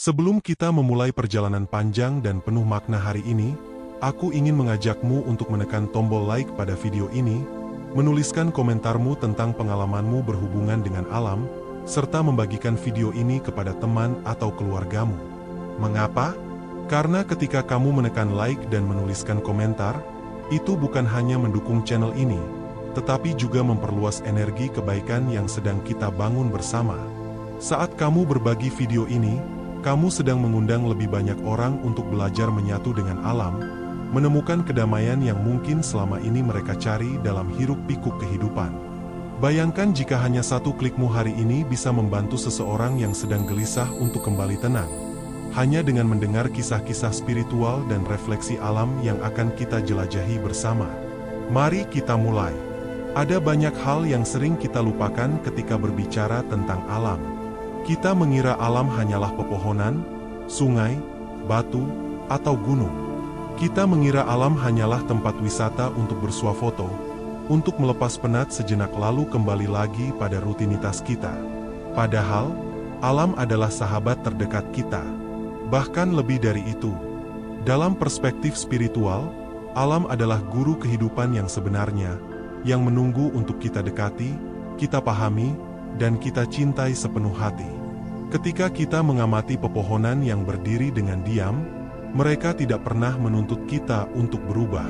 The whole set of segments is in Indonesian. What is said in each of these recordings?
Sebelum kita memulai perjalanan panjang dan penuh makna hari ini, aku ingin mengajakmu untuk menekan tombol like pada video ini, menuliskan komentarmu tentang pengalamanmu berhubungan dengan alam, serta membagikan video ini kepada teman atau keluargamu. Mengapa? Karena ketika kamu menekan like dan menuliskan komentar, itu bukan hanya mendukung channel ini, tetapi juga memperluas energi kebaikan yang sedang kita bangun bersama. Saat kamu berbagi video ini, kamu sedang mengundang lebih banyak orang untuk belajar menyatu dengan alam, menemukan kedamaian yang mungkin selama ini mereka cari dalam hiruk-pikuk kehidupan. Bayangkan jika hanya satu klikmu hari ini bisa membantu seseorang yang sedang gelisah untuk kembali tenang. Hanya dengan mendengar kisah-kisah spiritual dan refleksi alam yang akan kita jelajahi bersama. Mari kita mulai. Ada banyak hal yang sering kita lupakan ketika berbicara tentang alam. Kita mengira alam hanyalah pepohonan, sungai, batu, atau gunung. Kita mengira alam hanyalah tempat wisata untuk bersuah foto, untuk melepas penat sejenak lalu kembali lagi pada rutinitas kita. Padahal, alam adalah sahabat terdekat kita. Bahkan lebih dari itu. Dalam perspektif spiritual, alam adalah guru kehidupan yang sebenarnya, yang menunggu untuk kita dekati, kita pahami, dan kita cintai sepenuh hati. Ketika kita mengamati pepohonan yang berdiri dengan diam, mereka tidak pernah menuntut kita untuk berubah.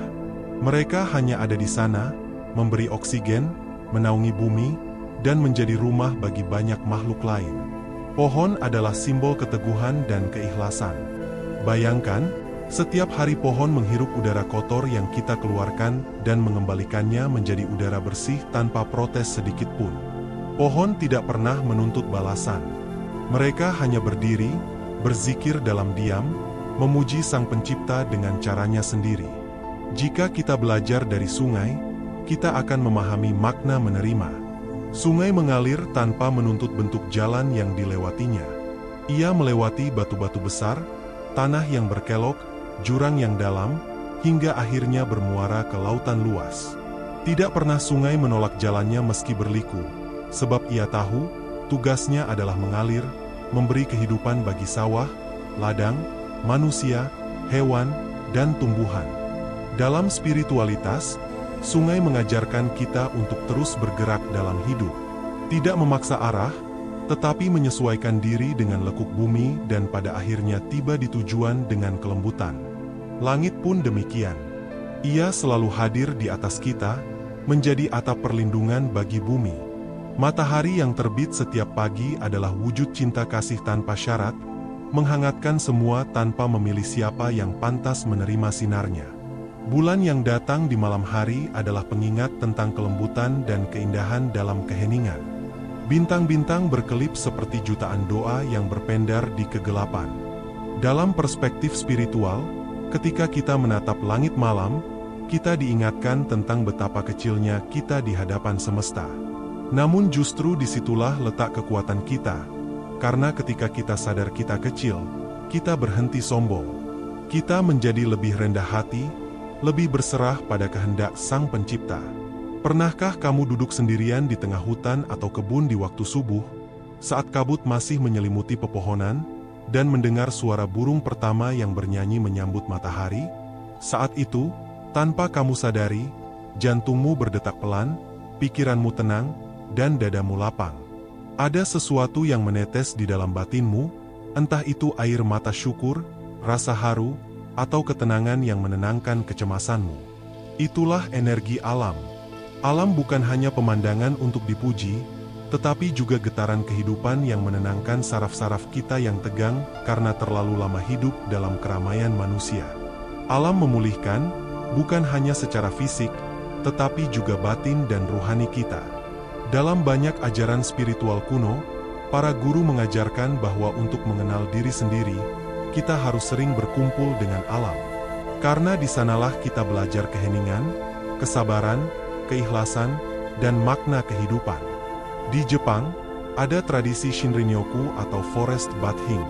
Mereka hanya ada di sana, memberi oksigen, menaungi bumi, dan menjadi rumah bagi banyak makhluk lain. Pohon adalah simbol keteguhan dan keikhlasan. Bayangkan, setiap hari pohon menghirup udara kotor yang kita keluarkan dan mengembalikannya menjadi udara bersih tanpa protes sedikit pun. Pohon tidak pernah menuntut balasan. Mereka hanya berdiri, berzikir dalam diam, memuji Sang Pencipta dengan caranya sendiri. Jika kita belajar dari sungai, kita akan memahami makna menerima. Sungai mengalir tanpa menuntut bentuk jalan yang dilewatinya. Ia melewati batu-batu besar, tanah yang berkelok, jurang yang dalam, hingga akhirnya bermuara ke lautan luas. Tidak pernah sungai menolak jalannya meski berliku, sebab ia tahu, tugasnya adalah mengalir, memberi kehidupan bagi sawah, ladang, manusia, hewan, dan tumbuhan. Dalam spiritualitas, sungai mengajarkan kita untuk terus bergerak dalam hidup. Tidak memaksa arah, tetapi menyesuaikan diri dengan lekuk bumi dan pada akhirnya tiba di tujuan dengan kelembutan. Langit pun demikian. Ia selalu hadir di atas kita, menjadi atap perlindungan bagi bumi. Matahari yang terbit setiap pagi adalah wujud cinta kasih tanpa syarat, menghangatkan semua tanpa memilih siapa yang pantas menerima sinarnya. Bulan yang datang di malam hari adalah pengingat tentang kelembutan dan keindahan dalam keheningan. Bintang-bintang berkelip seperti jutaan doa yang berpendar di kegelapan. Dalam perspektif spiritual, ketika kita menatap langit malam, kita diingatkan tentang betapa kecilnya kita di hadapan semesta. Namun justru disitulah letak kekuatan kita, karena ketika kita sadar kita kecil, kita berhenti sombong. Kita menjadi lebih rendah hati, lebih berserah pada kehendak Sang Pencipta. Pernahkah kamu duduk sendirian di tengah hutan atau kebun di waktu subuh, saat kabut masih menyelimuti pepohonan, dan mendengar suara burung pertama yang bernyanyi menyambut matahari? Saat itu, tanpa kamu sadari, jantungmu berdetak pelan, pikiranmu tenang, dan dadamu lapang. Ada sesuatu yang menetes di dalam batinmu, entah itu air mata syukur, rasa haru, atau ketenangan yang menenangkan kecemasanmu. Itulah energi alam. Alam bukan hanya pemandangan untuk dipuji, tetapi juga getaran kehidupan yang menenangkan saraf-saraf kita yang tegang karena terlalu lama hidup dalam keramaian manusia. Alam memulihkan, bukan hanya secara fisik, tetapi juga batin dan rohani kita. Dalam banyak ajaran spiritual kuno, para guru mengajarkan bahwa untuk mengenal diri sendiri, kita harus sering berkumpul dengan alam. Karena di sanalah kita belajar keheningan, kesabaran, keikhlasan, dan makna kehidupan. Di Jepang, ada tradisi Shinrin-yoku atau forest bathing.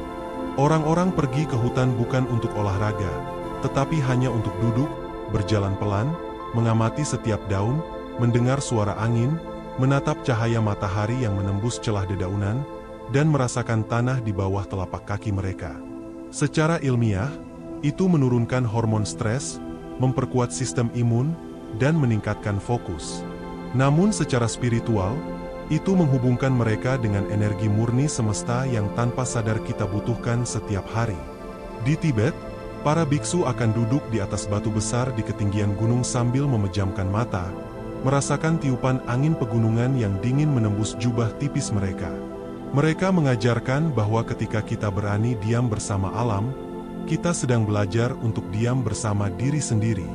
Orang-orang pergi ke hutan bukan untuk olahraga, tetapi hanya untuk duduk, berjalan pelan, mengamati setiap daun, mendengar suara angin, menatap cahaya matahari yang menembus celah dedaunan, dan merasakan tanah di bawah telapak kaki mereka. Secara ilmiah, itu menurunkan hormon stres, memperkuat sistem imun, dan meningkatkan fokus. Namun secara spiritual, itu menghubungkan mereka dengan energi murni semesta yang tanpa sadar kita butuhkan setiap hari. Di Tibet, para biksu akan duduk di atas batu besar di ketinggian gunung sambil memejamkan mata, merasakan tiupan angin pegunungan yang dingin menembus jubah tipis mereka. Mereka mengajarkan bahwa ketika kita berani diam bersama alam, kita sedang belajar untuk diam bersama diri sendiri.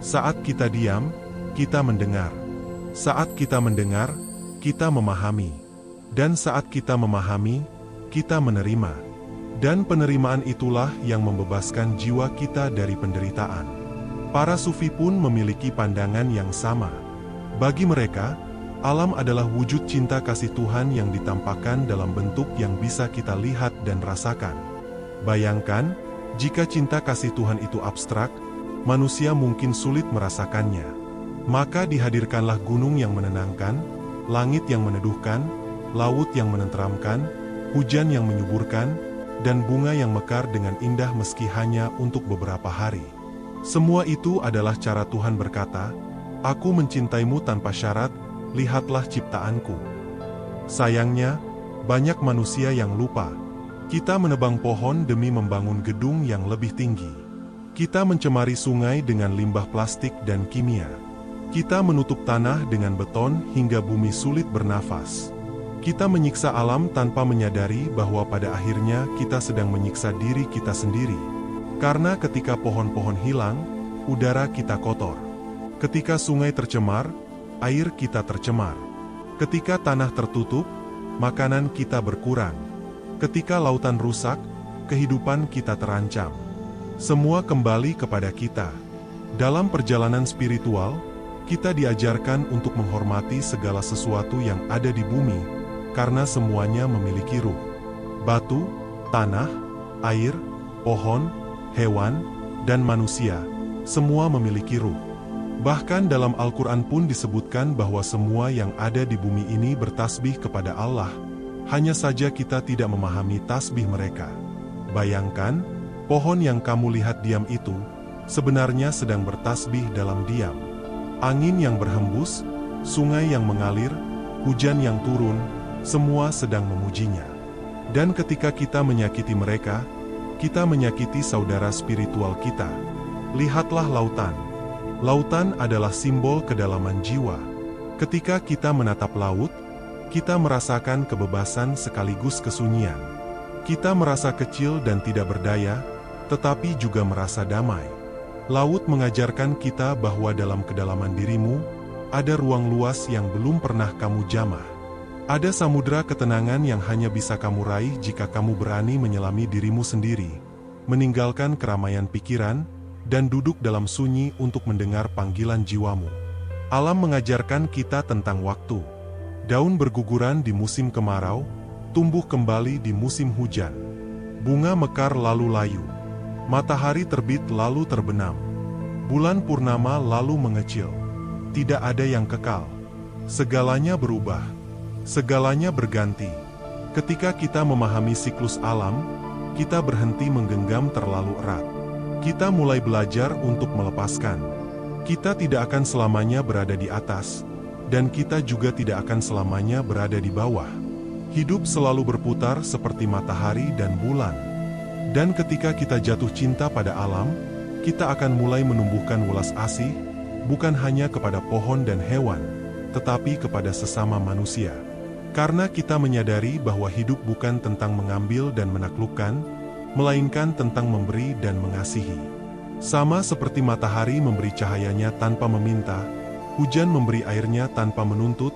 Saat kita diam, kita mendengar. Saat kita mendengar, kita memahami. Dan saat kita memahami, kita menerima. Dan penerimaan itulah yang membebaskan jiwa kita dari penderitaan. Para sufi pun memiliki pandangan yang sama. Bagi mereka, alam adalah wujud cinta kasih Tuhan yang ditampakkan dalam bentuk yang bisa kita lihat dan rasakan. Bayangkan, jika cinta kasih Tuhan itu abstrak, manusia mungkin sulit merasakannya. Maka dihadirkanlah gunung yang menenangkan, langit yang meneduhkan, laut yang menenteramkan, hujan yang menyuburkan, dan bunga yang mekar dengan indah meski hanya untuk beberapa hari. Semua itu adalah cara Tuhan berkata, "Aku mencintaimu tanpa syarat, lihatlah ciptaanku." Sayangnya, banyak manusia yang lupa. Kita menebang pohon demi membangun gedung yang lebih tinggi. Kita mencemari sungai dengan limbah plastik dan kimia. Kita menutup tanah dengan beton hingga bumi sulit bernafas. Kita menyiksa alam tanpa menyadari bahwa pada akhirnya kita sedang menyiksa diri kita sendiri. Karena ketika pohon-pohon hilang, udara kita kotor. Ketika sungai tercemar, air kita tercemar. Ketika tanah tertutup, makanan kita berkurang. Ketika lautan rusak, kehidupan kita terancam. Semua kembali kepada kita. Dalam perjalanan spiritual, kita diajarkan untuk menghormati segala sesuatu yang ada di bumi, karena semuanya memiliki ruh. Batu, tanah, air, pohon, hewan, dan manusia, semua memiliki ruh. Bahkan dalam Al-Quran pun disebutkan bahwa semua yang ada di bumi ini bertasbih kepada Allah, hanya saja kita tidak memahami tasbih mereka. Bayangkan, pohon yang kamu lihat diam itu, sebenarnya sedang bertasbih dalam diam. Angin yang berhembus, sungai yang mengalir, hujan yang turun, semua sedang memujinya. Dan ketika kita menyakiti mereka, kita menyakiti saudara spiritual kita. Lihatlah lautan. Lautan adalah simbol kedalaman jiwa. Ketika kita menatap laut, kita merasakan kebebasan sekaligus kesunyian. Kita merasa kecil dan tidak berdaya, tetapi juga merasa damai. Laut mengajarkan kita bahwa dalam kedalaman dirimu, ada ruang luas yang belum pernah kamu jamah. Ada samudera ketenangan yang hanya bisa kamu raih jika kamu berani menyelami dirimu sendiri, meninggalkan keramaian pikiran, dan duduk dalam sunyi untuk mendengar panggilan jiwamu. Alam mengajarkan kita tentang waktu. Daun berguguran di musim kemarau, tumbuh kembali di musim hujan. Bunga mekar lalu layu. Matahari terbit lalu terbenam. Bulan purnama lalu mengecil. Tidak ada yang kekal. Segalanya berubah. Segalanya berganti. Ketika kita memahami siklus alam, kita berhenti menggenggam terlalu erat. Kita mulai belajar untuk melepaskan. Kita tidak akan selamanya berada di atas, dan kita juga tidak akan selamanya berada di bawah. Hidup selalu berputar seperti matahari dan bulan. Dan ketika kita jatuh cinta pada alam, kita akan mulai menumbuhkan welas asih, bukan hanya kepada pohon dan hewan, tetapi kepada sesama manusia. Karena kita menyadari bahwa hidup bukan tentang mengambil dan menaklukkan, melainkan tentang memberi dan mengasihi. Sama seperti matahari memberi cahayanya tanpa meminta, hujan memberi airnya tanpa menuntut,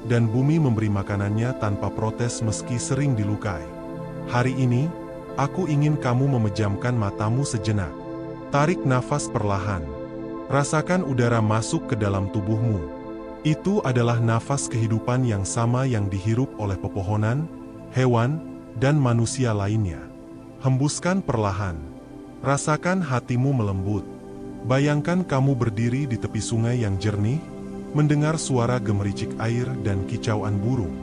dan bumi memberi makanannya tanpa protes meski sering dilukai. Hari ini, aku ingin kamu memejamkan matamu sejenak. Tarik nafas perlahan. Rasakan udara masuk ke dalam tubuhmu. Itu adalah nafas kehidupan yang sama yang dihirup oleh pepohonan, hewan, dan manusia lainnya. Hembuskan perlahan. Rasakan hatimu melembut. Bayangkan kamu berdiri di tepi sungai yang jernih, mendengar suara gemericik air dan kicauan burung.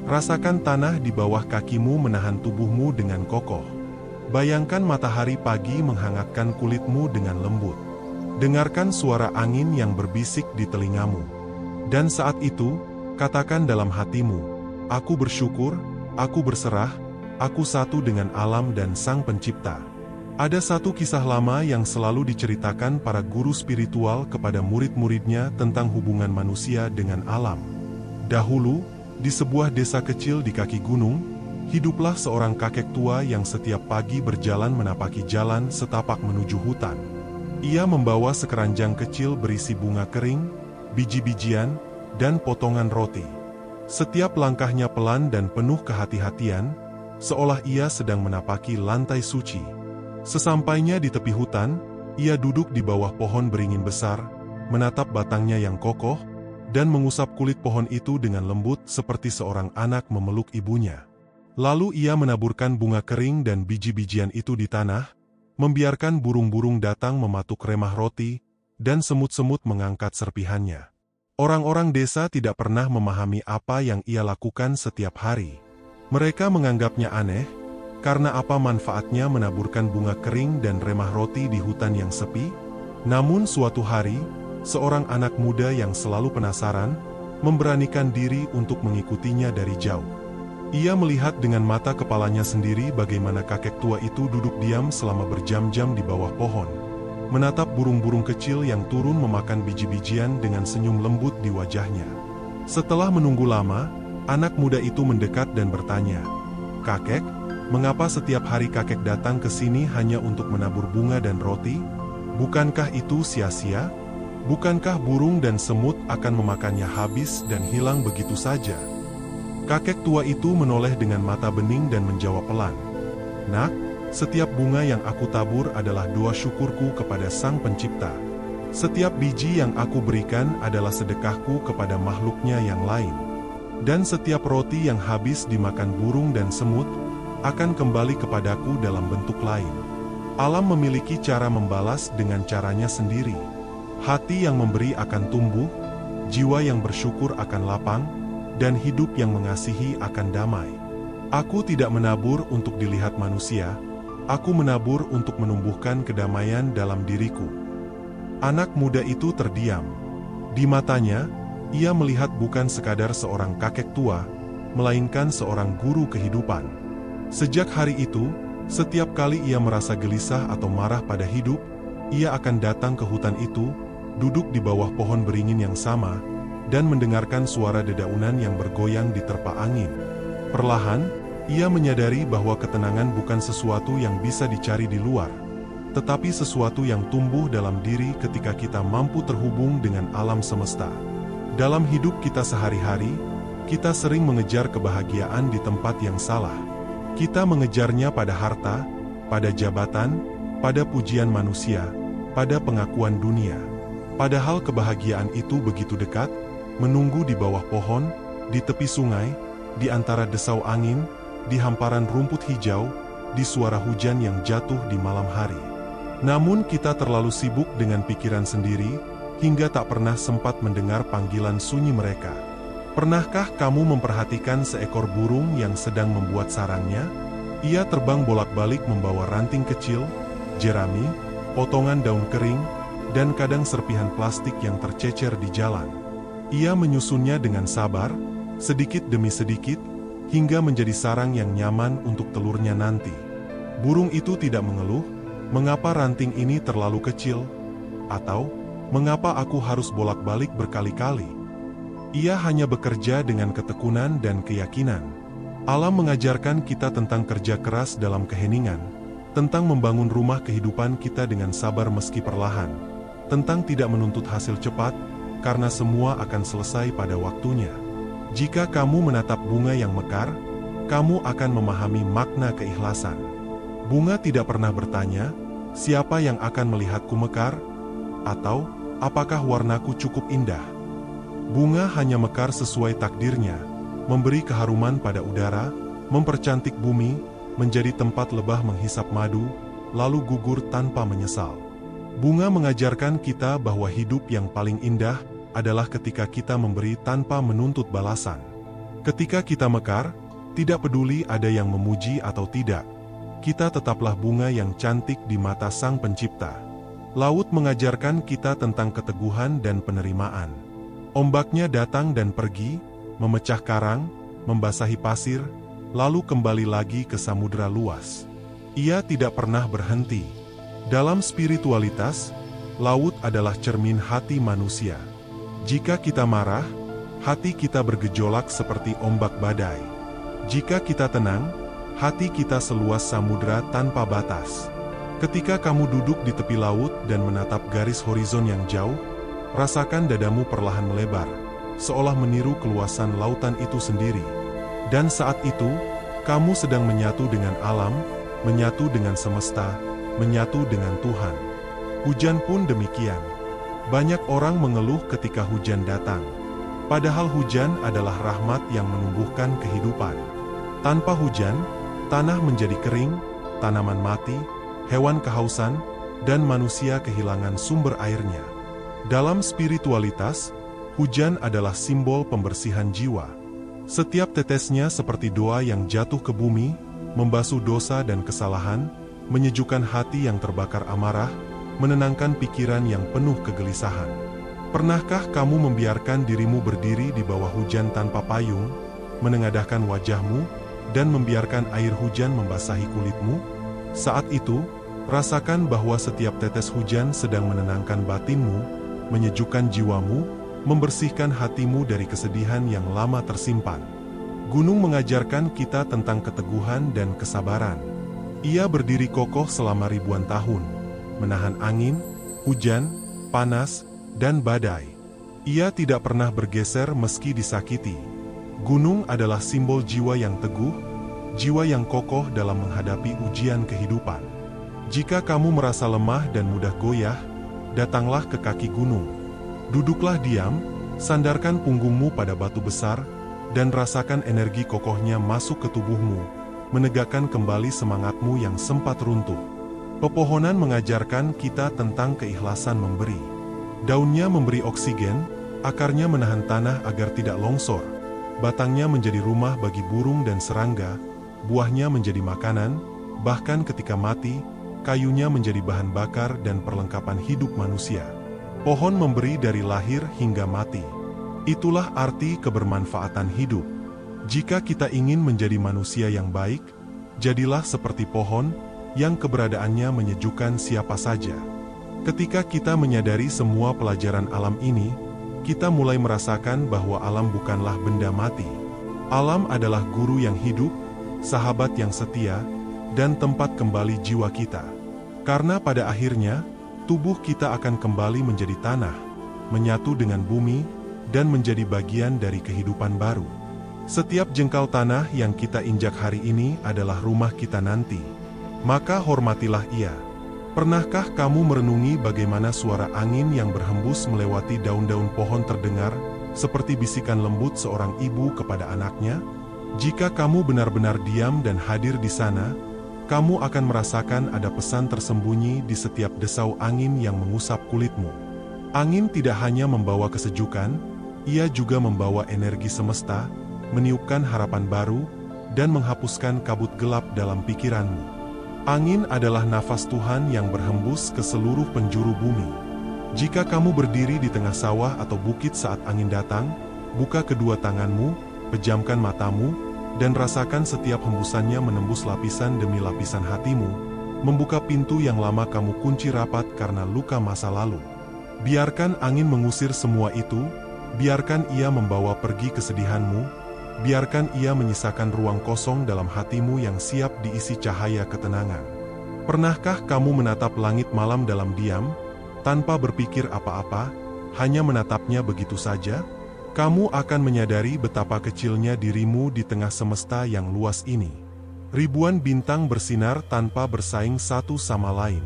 Rasakan tanah di bawah kakimu menahan tubuhmu dengan kokoh. Bayangkan matahari pagi menghangatkan kulitmu dengan lembut. Dengarkan suara angin yang berbisik di telingamu. Dan saat itu, katakan dalam hatimu, aku bersyukur, aku berserah, aku satu dengan alam dan Sang Pencipta. Ada satu kisah lama yang selalu diceritakan para guru spiritual kepada murid-muridnya tentang hubungan manusia dengan alam. Dahulu, di sebuah desa kecil di kaki gunung, hiduplah seorang kakek tua yang setiap pagi berjalan menapaki jalan setapak menuju hutan. Ia membawa sekeranjang kecil berisi bunga kering, biji-bijian, dan potongan roti. Setiap langkahnya pelan dan penuh kehati-hatian, seolah ia sedang menapaki lantai suci. Sesampainya di tepi hutan, ia duduk di bawah pohon beringin besar, menatap batangnya yang kokoh, dan mengusap kulit pohon itu dengan lembut seperti seorang anak memeluk ibunya. Lalu ia menaburkan bunga kering dan biji-bijian itu di tanah, membiarkan burung-burung datang mematuk remah roti, dan semut-semut mengangkat serpihannya. Orang-orang desa tidak pernah memahami apa yang ia lakukan setiap hari. Mereka menganggapnya aneh, karena apa manfaatnya menaburkan bunga kering dan remah roti di hutan yang sepi? Namun suatu hari, seorang anak muda yang selalu penasaran, memberanikan diri untuk mengikutinya dari jauh. Ia melihat dengan mata kepalanya sendiri bagaimana kakek tua itu duduk diam selama berjam-jam di bawah pohon, menatap burung-burung kecil yang turun memakan biji-bijian dengan senyum lembut di wajahnya. Setelah menunggu lama, anak muda itu mendekat dan bertanya, "Kakek, mengapa setiap hari kakek datang ke sini hanya untuk menabur bunga dan roti? Bukankah itu sia-sia? Bukankah burung dan semut akan memakannya habis dan hilang begitu saja?" Kakek tua itu menoleh dengan mata bening dan menjawab pelan, "Nak, setiap bunga yang aku tabur adalah doa syukurku kepada Sang Pencipta. Setiap biji yang aku berikan adalah sedekahku kepada makhluknya yang lain. Dan setiap roti yang habis dimakan burung dan semut, akan kembali kepadaku dalam bentuk lain. Alam memiliki cara membalas dengan caranya sendiri. Hati yang memberi akan tumbuh, jiwa yang bersyukur akan lapang, dan hidup yang mengasihi akan damai. Aku tidak menabur untuk dilihat manusia, aku menabur untuk menumbuhkan kedamaian dalam diriku." Anak muda itu terdiam. Di matanya, ia melihat bukan sekadar seorang kakek tua, melainkan seorang guru kehidupan. Sejak hari itu, setiap kali ia merasa gelisah atau marah pada hidup, ia akan datang ke hutan itu, duduk di bawah pohon beringin yang sama, dan mendengarkan suara dedaunan yang bergoyang di terpa angin. Perlahan, ia menyadari bahwa ketenangan bukan sesuatu yang bisa dicari di luar, tetapi sesuatu yang tumbuh dalam diri ketika kita mampu terhubung dengan alam semesta. Dalam hidup kita sehari-hari, kita sering mengejar kebahagiaan di tempat yang salah. Kita mengejarnya pada harta, pada jabatan, pada pujian manusia, pada pengakuan dunia. Padahal kebahagiaan itu begitu dekat, menunggu di bawah pohon, di tepi sungai, di antara desau angin, di hamparan rumput hijau, di suara hujan yang jatuh di malam hari. Namun kita terlalu sibuk dengan pikiran sendiri, hingga tak pernah sempat mendengar panggilan sunyi mereka. Pernahkah kamu memperhatikan seekor burung yang sedang membuat sarangnya? Ia terbang bolak-balik membawa ranting kecil, jerami, potongan daun kering, dan kadang serpihan plastik yang tercecer di jalan. Ia menyusunnya dengan sabar, sedikit demi sedikit, hingga menjadi sarang yang nyaman untuk telurnya nanti. Burung itu tidak mengeluh, "Mengapa ranting ini terlalu kecil?" atau "Mengapa aku harus bolak-balik berkali-kali?" Ia hanya bekerja dengan ketekunan dan keyakinan. Alam mengajarkan kita tentang kerja keras dalam keheningan, tentang membangun rumah kehidupan kita dengan sabar meski perlahan, tentang tidak menuntut hasil cepat, karena semua akan selesai pada waktunya. Jika kamu menatap bunga yang mekar, kamu akan memahami makna keikhlasan. Bunga tidak pernah bertanya, "Siapa yang akan melihatku mekar?" atau "Apakah warnaku cukup indah?" Bunga hanya mekar sesuai takdirnya, memberi keharuman pada udara, mempercantik bumi, menjadi tempat lebah menghisap madu, lalu gugur tanpa menyesal. Bunga mengajarkan kita bahwa hidup yang paling indah adalah ketika kita memberi tanpa menuntut balasan. Ketika kita mekar, tidak peduli ada yang memuji atau tidak, kita tetaplah bunga yang cantik di mata Sang Pencipta. Laut mengajarkan kita tentang keteguhan dan penerimaan. Ombaknya datang dan pergi, memecah karang, membasahi pasir, lalu kembali lagi ke samudera luas. Ia tidak pernah berhenti. Dalam spiritualitas, laut adalah cermin hati manusia. Jika kita marah, hati kita bergejolak seperti ombak badai. Jika kita tenang, hati kita seluas samudera tanpa batas. Ketika kamu duduk di tepi laut dan menatap garis horizon yang jauh, rasakan dadamu perlahan melebar, seolah meniru keluasan lautan itu sendiri. Dan saat itu, kamu sedang menyatu dengan alam, menyatu dengan semesta, menyatu dengan Tuhan. Hujan pun demikian. Banyak orang mengeluh ketika hujan datang. Padahal hujan adalah rahmat yang menumbuhkan kehidupan. Tanpa hujan, tanah menjadi kering, tanaman mati, hewan kehausan, dan manusia kehilangan sumber airnya. Dalam spiritualitas, hujan adalah simbol pembersihan jiwa. Setiap tetesnya seperti doa yang jatuh ke bumi, membasuh dosa dan kesalahan, menyejukkan hati yang terbakar amarah, menenangkan pikiran yang penuh kegelisahan. Pernahkah kamu membiarkan dirimu berdiri di bawah hujan tanpa payung, menengadahkan wajahmu, dan membiarkan air hujan membasahi kulitmu? Saat itu, rasakan bahwa setiap tetes hujan sedang menenangkan batinmu, menyejukkan jiwamu, membersihkan hatimu dari kesedihan yang lama tersimpan. Gunung mengajarkan kita tentang keteguhan dan kesabaran. Ia berdiri kokoh selama ribuan tahun, menahan angin, hujan, panas, dan badai. Ia tidak pernah bergeser meski disakiti. Gunung adalah simbol jiwa yang teguh, jiwa yang kokoh dalam menghadapi ujian kehidupan. Jika kamu merasa lemah dan mudah goyah, datanglah ke kaki gunung. Duduklah diam, sandarkan punggungmu pada batu besar, dan rasakan energi kokohnya masuk ke tubuhmu, menegakkan kembali semangatmu yang sempat runtuh. Pepohonan mengajarkan kita tentang keikhlasan memberi. Daunnya memberi oksigen, akarnya menahan tanah agar tidak longsor, batangnya menjadi rumah bagi burung dan serangga, buahnya menjadi makanan, bahkan ketika mati, kayunya menjadi bahan bakar dan perlengkapan hidup manusia. Pohon memberi dari lahir hingga mati. Itulah arti kebermanfaatan hidup. Jika kita ingin menjadi manusia yang baik, jadilah seperti pohon, yang keberadaannya menyejukkan siapa saja. Ketika kita menyadari semua pelajaran alam ini, kita mulai merasakan bahwa alam bukanlah benda mati. Alam adalah guru yang hidup, sahabat yang setia, dan tempat kembali jiwa kita. Karena pada akhirnya, tubuh kita akan kembali menjadi tanah, menyatu dengan bumi, dan menjadi bagian dari kehidupan baru. Setiap jengkal tanah yang kita injak hari ini adalah rumah kita nanti. Maka hormatilah ia. Pernahkah kamu merenungi bagaimana suara angin yang berhembus melewati daun-daun pohon terdengar, seperti bisikan lembut seorang ibu kepada anaknya? Jika kamu benar-benar diam dan hadir di sana, kamu akan merasakan ada pesan tersembunyi di setiap desau angin yang mengusap kulitmu. Angin tidak hanya membawa kesejukan, ia juga membawa energi semesta, meniupkan harapan baru, dan menghapuskan kabut gelap dalam pikiranmu. Angin adalah nafas Tuhan yang berhembus ke seluruh penjuru bumi. Jika kamu berdiri di tengah sawah atau bukit saat angin datang, buka kedua tanganmu, pejamkan matamu, dan rasakan setiap hembusannya menembus lapisan demi lapisan hatimu, membuka pintu yang lama kamu kunci rapat karena luka masa lalu. Biarkan angin mengusir semua itu, biarkan ia membawa pergi kesedihanmu, biarkan ia menyisakan ruang kosong dalam hatimu yang siap diisi cahaya ketenangan. Pernahkah kamu menatap langit malam dalam diam, tanpa berpikir apa-apa, hanya menatapnya begitu saja? Kamu akan menyadari betapa kecilnya dirimu di tengah semesta yang luas ini. Ribuan bintang bersinar tanpa bersaing satu sama lain.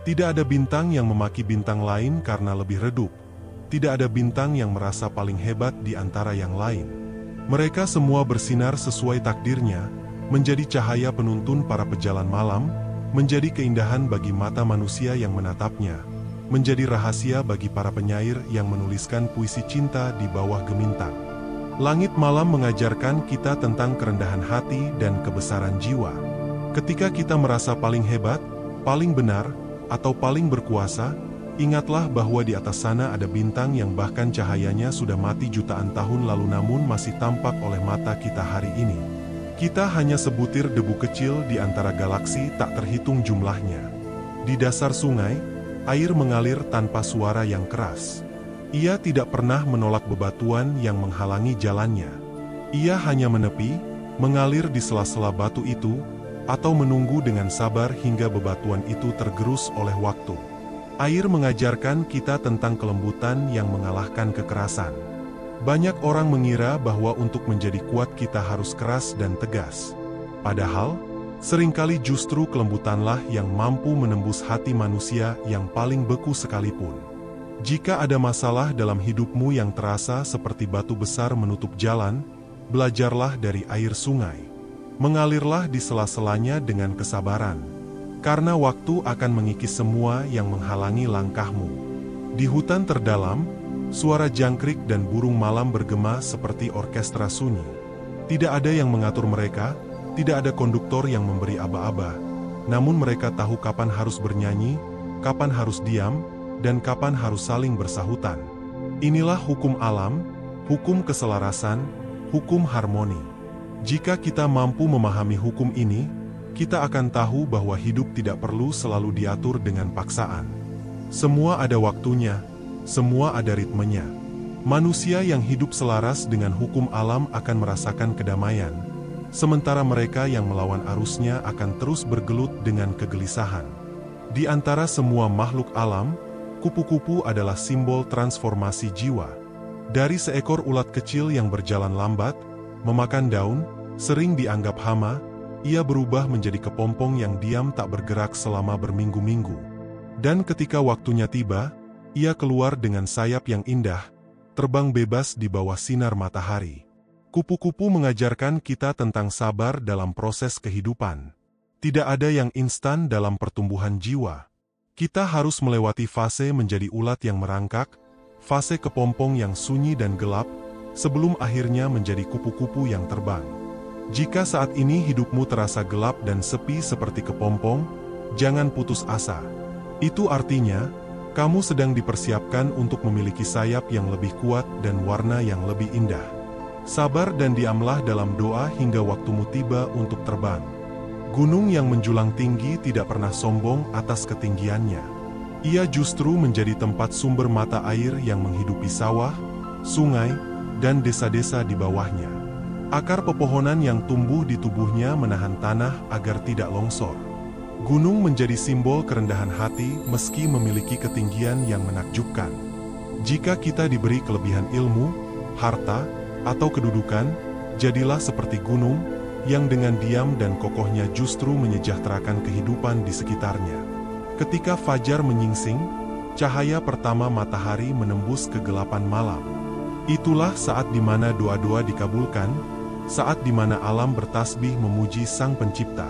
Tidak ada bintang yang memaki bintang lain karena lebih redup. Tidak ada bintang yang merasa paling hebat di antara yang lain. Mereka semua bersinar sesuai takdirnya, menjadi cahaya penuntun para pejalan malam, menjadi keindahan bagi mata manusia yang menatapnya, menjadi rahasia bagi para penyair yang menuliskan puisi cinta di bawah gemintang. Langit malam mengajarkan kita tentang kerendahan hati dan kebesaran jiwa. Ketika kita merasa paling hebat, paling benar, atau paling berkuasa, ingatlah bahwa di atas sana ada bintang yang bahkan cahayanya sudah mati jutaan tahun lalu namun masih tampak oleh mata kita hari ini. Kita hanya sebutir debu kecil di antara galaksi tak terhitung jumlahnya. Di dasar sungai, air mengalir tanpa suara yang keras. Ia tidak pernah menolak bebatuan yang menghalangi jalannya. Ia hanya menepi, mengalir di sela-sela batu itu, atau menunggu dengan sabar hingga bebatuan itu tergerus oleh waktu. Air mengajarkan kita tentang kelembutan yang mengalahkan kekerasan. Banyak orang mengira bahwa untuk menjadi kuat kita harus keras dan tegas. Padahal, seringkali justru kelembutanlah yang mampu menembus hati manusia yang paling beku sekalipun. Jika ada masalah dalam hidupmu yang terasa seperti batu besar menutup jalan, belajarlah dari air sungai. Mengalirlah di sela-selanya dengan kesabaran. Karena waktu akan mengikis semua yang menghalangi langkahmu. Di hutan terdalam, suara jangkrik dan burung malam bergema seperti orkestra sunyi. Tidak ada yang mengatur mereka, tidak ada konduktor yang memberi aba-aba. Namun mereka tahu kapan harus bernyanyi, kapan harus diam, dan kapan harus saling bersahutan. Inilah hukum alam, hukum keselarasan, hukum harmoni. Jika kita mampu memahami hukum ini, kita akan tahu bahwa hidup tidak perlu selalu diatur dengan paksaan. Semua ada waktunya, semua ada ritmenya. Manusia yang hidup selaras dengan hukum alam akan merasakan kedamaian, sementara mereka yang melawan arusnya akan terus bergelut dengan kegelisahan. Di antara semua makhluk alam, kupu-kupu adalah simbol transformasi jiwa. Dari seekor ulat kecil yang berjalan lambat, memakan daun, sering dianggap hama, ia berubah menjadi kepompong yang diam tak bergerak selama berminggu-minggu. Dan ketika waktunya tiba, ia keluar dengan sayap yang indah, terbang bebas di bawah sinar matahari. Kupu-kupu mengajarkan kita tentang sabar dalam proses kehidupan. Tidak ada yang instan dalam pertumbuhan jiwa. Kita harus melewati fase menjadi ulat yang merangkak, fase kepompong yang sunyi dan gelap, sebelum akhirnya menjadi kupu-kupu yang terbang. Jika saat ini hidupmu terasa gelap dan sepi seperti kepompong, jangan putus asa. Itu artinya, kamu sedang dipersiapkan untuk memiliki sayap yang lebih kuat dan warna yang lebih indah. Sabar dan diamlah dalam doa hingga waktumu tiba untuk terbang. Gunung yang menjulang tinggi tidak pernah sombong atas ketinggiannya. Ia justru menjadi tempat sumber mata air yang menghidupi sawah, sungai, dan desa-desa di bawahnya. Akar pepohonan yang tumbuh di tubuhnya menahan tanah agar tidak longsor. Gunung menjadi simbol kerendahan hati meski memiliki ketinggian yang menakjubkan. Jika kita diberi kelebihan ilmu, harta, atau kedudukan, jadilah seperti gunung, yang dengan diam dan kokohnya justru menyejahterakan kehidupan di sekitarnya. Ketika fajar menyingsing, cahaya pertama matahari menembus kegelapan malam. Itulah saat di mana doa-doa dikabulkan, saat di mana alam bertasbih memuji Sang Pencipta.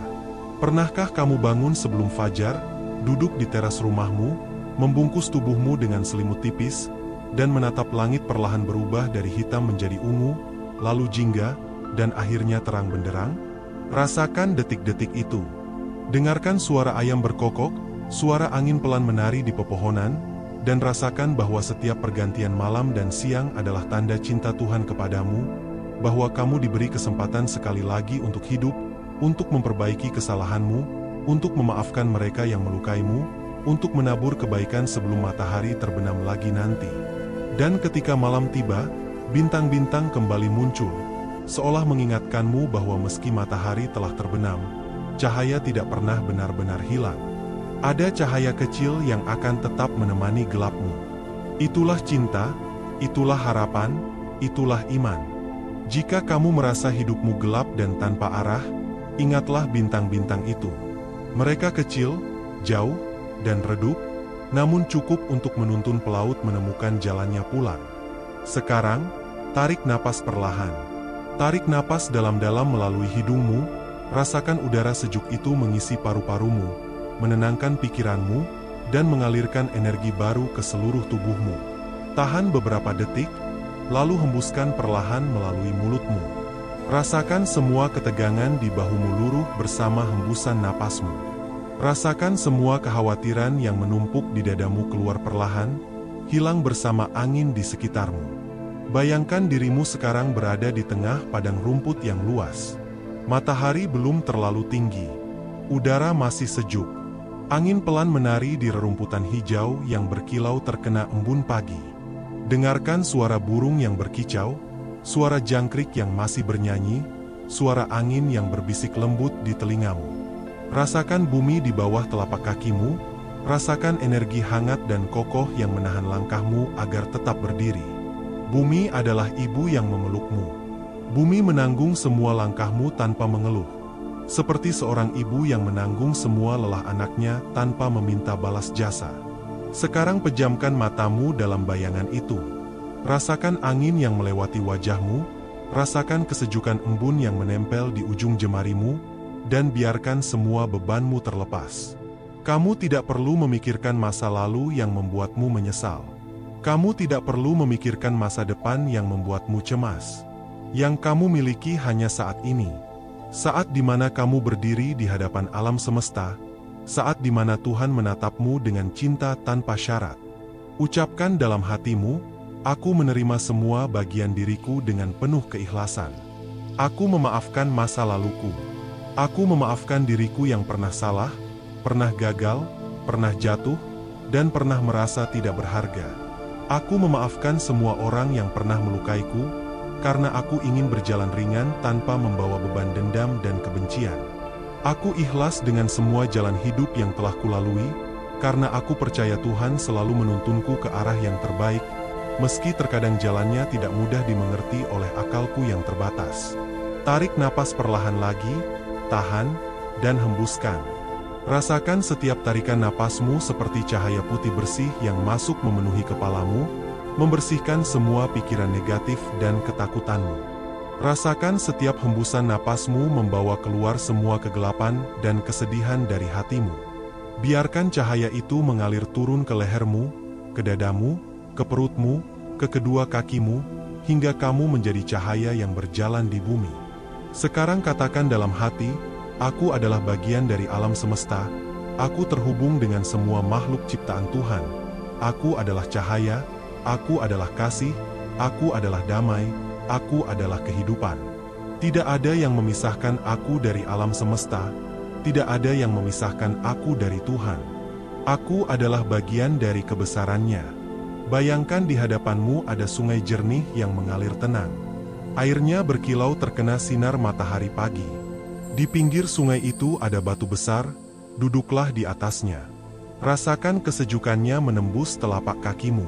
Pernahkah kamu bangun sebelum fajar, duduk di teras rumahmu, membungkus tubuhmu dengan selimut tipis, dan menatap langit perlahan berubah dari hitam menjadi ungu, lalu jingga, dan akhirnya terang benderang? Rasakan detik-detik itu. Dengarkan suara ayam berkokok, suara angin pelan menari di pepohonan, dan rasakan bahwa setiap pergantian malam dan siang adalah tanda cinta Tuhan kepadamu, bahwa kamu diberi kesempatan sekali lagi untuk hidup, untuk memperbaiki kesalahanmu, untuk memaafkan mereka yang melukaimu, untuk menabur kebaikan sebelum matahari terbenam lagi nanti. Dan ketika malam tiba, bintang-bintang kembali muncul, seolah mengingatkanmu bahwa meski matahari telah terbenam, cahaya tidak pernah benar-benar hilang. Ada cahaya kecil yang akan tetap menemani gelapmu. Itulah cinta, itulah harapan, itulah iman. Jika kamu merasa hidupmu gelap dan tanpa arah, ingatlah bintang-bintang itu. Mereka kecil, jauh, dan redup, namun cukup untuk menuntun pelaut menemukan jalannya pulang. Sekarang, tarik napas perlahan. Tarik napas dalam-dalam melalui hidungmu, rasakan udara sejuk itu mengisi paru-parumu, menenangkan pikiranmu, dan mengalirkan energi baru ke seluruh tubuhmu. Tahan beberapa detik, lalu hembuskan perlahan melalui mulutmu. Rasakan semua ketegangan di bahumu luruh bersama hembusan napasmu. Rasakan semua kekhawatiran yang menumpuk di dadamu keluar perlahan, hilang bersama angin di sekitarmu. Bayangkan dirimu sekarang berada di tengah padang rumput yang luas. Matahari belum terlalu tinggi. Udara masih sejuk. Angin pelan menari di rerumputan hijau yang berkilau terkena embun pagi. Dengarkan suara burung yang berkicau, suara jangkrik yang masih bernyanyi, suara angin yang berbisik lembut di telingamu. Rasakan bumi di bawah telapak kakimu, rasakan energi hangat dan kokoh yang menahan langkahmu agar tetap berdiri. Bumi adalah ibu yang memelukmu. Bumi menanggung semua langkahmu tanpa mengeluh. Seperti seorang ibu yang menanggung semua lelah anaknya tanpa meminta balas jasa. Sekarang pejamkan matamu dalam bayangan itu. Rasakan angin yang melewati wajahmu, rasakan kesejukan embun yang menempel di ujung jemarimu, dan biarkan semua bebanmu terlepas. Kamu tidak perlu memikirkan masa lalu yang membuatmu menyesal. Kamu tidak perlu memikirkan masa depan yang membuatmu cemas. Yang kamu miliki hanya saat ini. Saat di mana kamu berdiri di hadapan alam semesta, saat di mana Tuhan menatapmu dengan cinta tanpa syarat. Ucapkan dalam hatimu, aku menerima semua bagian diriku dengan penuh keikhlasan. Aku memaafkan masa laluku. Aku memaafkan diriku yang pernah salah, pernah gagal, pernah jatuh, dan pernah merasa tidak berharga. Aku memaafkan semua orang yang pernah melukaiku, karena aku ingin berjalan ringan tanpa membawa beban dendam dan kebencian. Aku ikhlas dengan semua jalan hidup yang telah kulalui, karena aku percaya Tuhan selalu menuntunku ke arah yang terbaik, meski terkadang jalannya tidak mudah dimengerti oleh akalku yang terbatas. Tarik napas perlahan lagi, tahan, dan hembuskan. Rasakan setiap tarikan napasmu seperti cahaya putih bersih yang masuk memenuhi kepalamu, membersihkan semua pikiran negatif dan ketakutanmu. Rasakan setiap hembusan napasmu membawa keluar semua kegelapan dan kesedihan dari hatimu. Biarkan cahaya itu mengalir turun ke lehermu, ke dadamu, ke perutmu, ke kedua kakimu, hingga kamu menjadi cahaya yang berjalan di bumi. Sekarang katakan dalam hati, aku adalah bagian dari alam semesta, aku terhubung dengan semua makhluk ciptaan Tuhan, aku adalah cahaya, aku adalah kasih, aku adalah damai, aku adalah kehidupan. Tidak ada yang memisahkan aku dari alam semesta, tidak ada yang memisahkan aku dari Tuhan. Aku adalah bagian dari kebesarannya. Bayangkan di hadapanmu ada sungai jernih yang mengalir tenang. Airnya berkilau terkena sinar matahari pagi. Di pinggir sungai itu ada batu besar, duduklah di atasnya. Rasakan kesejukannya menembus telapak kakimu.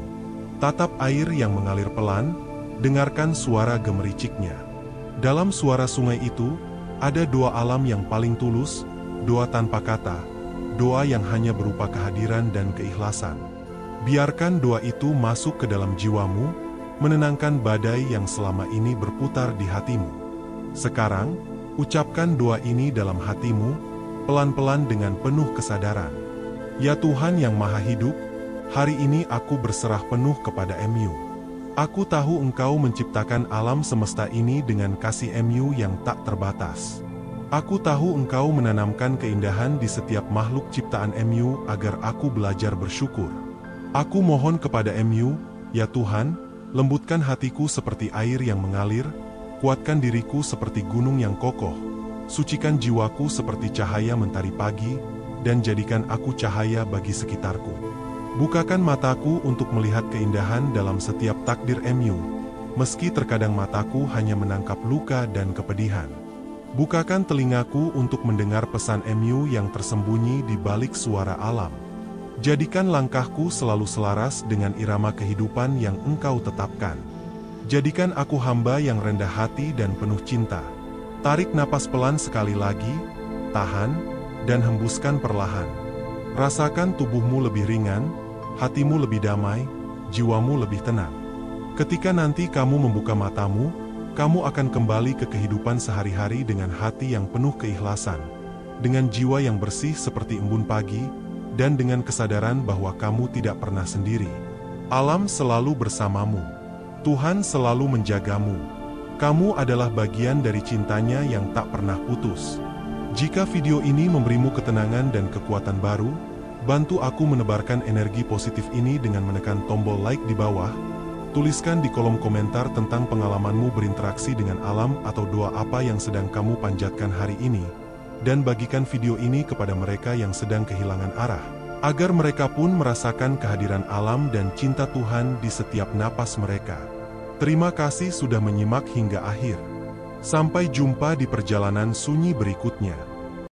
Tatap air yang mengalir pelan, dengarkan suara gemericiknya. Dalam suara sungai itu, ada doa alam yang paling tulus, doa tanpa kata, doa yang hanya berupa kehadiran dan keikhlasan. Biarkan doa itu masuk ke dalam jiwamu, menenangkan badai yang selama ini berputar di hatimu. Sekarang, ucapkan doa ini dalam hatimu, pelan-pelan dengan penuh kesadaran. Ya Tuhan yang Maha Hidup, hari ini aku berserah penuh kepada MU. Aku tahu Engkau menciptakan alam semesta ini dengan kasih MU yang tak terbatas. Aku tahu Engkau menanamkan keindahan di setiap makhluk ciptaan MU agar aku belajar bersyukur. Aku mohon kepada MU, ya Tuhan, lembutkan hatiku seperti air yang mengalir, kuatkan diriku seperti gunung yang kokoh, sucikan jiwaku seperti cahaya mentari pagi, dan jadikan aku cahaya bagi sekitarku. Bukakan mataku untuk melihat keindahan dalam setiap takdir MU, meski terkadang mataku hanya menangkap luka dan kepedihan. Bukakan telingaku untuk mendengar pesan MU yang tersembunyi di balik suara alam. Jadikan langkahku selalu selaras dengan irama kehidupan yang Engkau tetapkan. Jadikan aku hamba yang rendah hati dan penuh cinta. Tarik napas pelan sekali lagi, tahan, dan hembuskan perlahan. Rasakan tubuhmu lebih ringan, hatimu lebih damai, jiwamu lebih tenang. Ketika nanti kamu membuka matamu, kamu akan kembali ke kehidupan sehari-hari dengan hati yang penuh keikhlasan, dengan jiwa yang bersih seperti embun pagi, dan dengan kesadaran bahwa kamu tidak pernah sendiri. Alam selalu bersamamu. Tuhan selalu menjagamu. Kamu adalah bagian dari cintanya yang tak pernah putus. Jika video ini memberimu ketenangan dan kekuatan baru, bantu aku menebarkan energi positif ini dengan menekan tombol like di bawah. Tuliskan di kolom komentar tentang pengalamanmu berinteraksi dengan alam atau doa apa yang sedang kamu panjatkan hari ini. Dan bagikan video ini kepada mereka yang sedang kehilangan arah, agar mereka pun merasakan kehadiran alam dan cinta Tuhan di setiap napas mereka. Terima kasih sudah menyimak hingga akhir. Sampai jumpa di perjalanan sunyi berikutnya.